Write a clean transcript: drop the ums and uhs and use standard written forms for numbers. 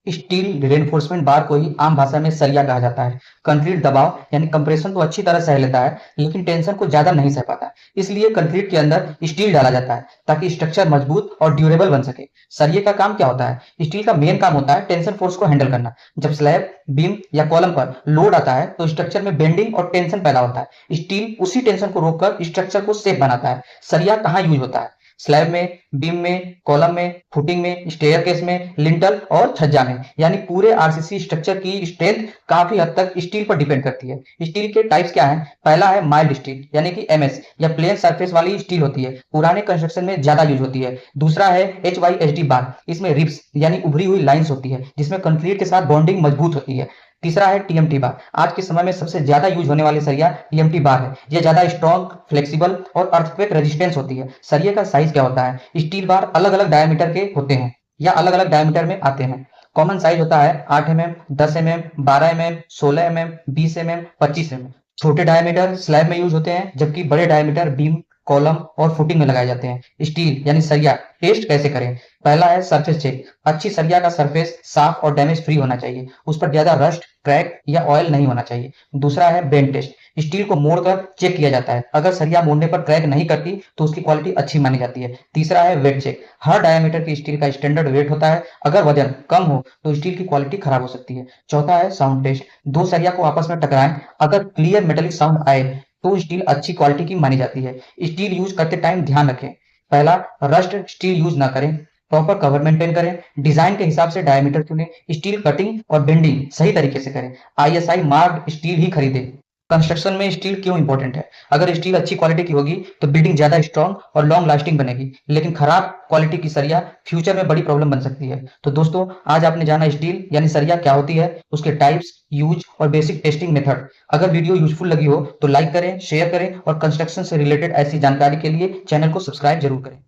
Steel reinforcement बार को ही आम भाषा में सरिया कहा जाता है। कंक्रीट दबाव यानी कंप्रेशन तो अच्छी तरह सह लेता है, लेकिन टेंशन को ज्यादा नहीं सह पाता। इसलिए कंक्रीट के अंदर स्टील डाला जाता है ताकि स्ट्रक्चर मजबूत और ड्यूरेबल बन सके। सरिये का काम क्या होता है? स्टील का मेन काम होता है टेंशन फोर्स को हैंडल करना। जब स्लैब, बीम या कॉलम पर लोड आता है तो स्ट्रक्चर में बेंडिंग और टेंशन पैदा होता है। स्टील उसी टेंशन को रोककर स्ट्रक्चर को सेफ बनाता है। सरिया कहाँ यूज होता है? स्लैब में, बीम में, कॉलम में, फुटिंग में, स्टेयरकेस में, लिंटल और छज्जा में। यानी पूरे आरसीसी स्ट्रक्चर की स्ट्रेंथ काफी हद तक स्टील पर डिपेंड करती है। स्टील के टाइप्स क्या है? पहला है माइल्ड स्टील यानी कि एमएस या प्लेन सरफेस वाली स्टील होती है, पुराने कंस्ट्रक्शन में ज्यादा यूज होती है। दूसरा है HYSD बार, इसमें रिब्स यानी उभरी हुई लाइंस होती है जिसमें कंक्रीट के साथ बॉन्डिंग मजबूत होती है। तीसरा है टीएमटी बार, आज के समय में सबसे ज्यादा यूज होने वाली सरिया टीएमटी बार है। यह ज्यादा स्ट्रॉन्ग, फ्लेक्सिबल और अर्थक्वेक रेजिस्टेंस होती है। सरिये का साइज क्या होता है? स्टील बार अलग अलग डायमीटर के होते हैं या अलग अलग डायमीटर में आते हैं। कॉमन साइज होता है 8 mm, 10 mm, 12 mm, 16 mm, 20 mm, 25 mm। छोटे डायमीटर स्लैब में यूज होते हैं, जबकि बड़े डायमीटर बीम, कॉलम और फुटिंग में लगाए जाते हैं। स्टील यानी सरिया टेस्ट कैसे करें? पहला है सरफेस चेक। अच्छी सरिया का सरफेस साफ और डैमेज फ्री होना चाहिए, उस पर ज्यादा रस्ट, क्रैक या ऑयल नहीं होना चाहिए। दूसरा है बेंड टेस्ट। स्टील को मोड़कर चेक किया जाता है, अगर सरिया मोड़ने पर क्रैक नहीं करती तो उसकी क्वालिटी अच्छी मानी जाती है। तीसरा है वेट चेक। हर डायमीटर की स्टील का स्टैंडर्ड वेट होता है, अगर वजन कम हो तो स्टील की क्वालिटी खराब हो सकती है। चौथा है साउंड टेस्ट। दो सरिया को आपस में टकराएं, अगर क्लियर मेटेलिक साउंड आए तो स्टील अच्छी क्वालिटी की मानी जाती है। स्टील यूज करते टाइम ध्यान रखें, पहला, रस्ट स्टील यूज ना करें, प्रॉपर कवर मेंटेन करें, डिजाइन के हिसाब से डायमीटर चुनें, स्टील कटिंग और बेंडिंग सही तरीके से करें, आईएसआई मार्क्ड स्टील ही खरीदें। कंस्ट्रक्शन में स्टील क्यों इंपॉर्टेंट है? अगर स्टील अच्छी क्वालिटी की होगी तो बिल्डिंग ज्यादा स्ट्रांग और लॉन्ग लास्टिंग बनेगी, लेकिन खराब क्वालिटी की सरिया फ्यूचर में बड़ी प्रॉब्लम बन सकती है। तो दोस्तों, आज आपने जाना स्टील यानी सरिया क्या होती है, उसके टाइप्स, यूज और बेसिक टेस्टिंग मेथड। अगर वीडियो यूजफुल लगी हो तो लाइक करें, शेयर करें और कंस्ट्रक्शन से रिलेटेड ऐसी जानकारी के लिए चैनल को सब्सक्राइब जरूर करें।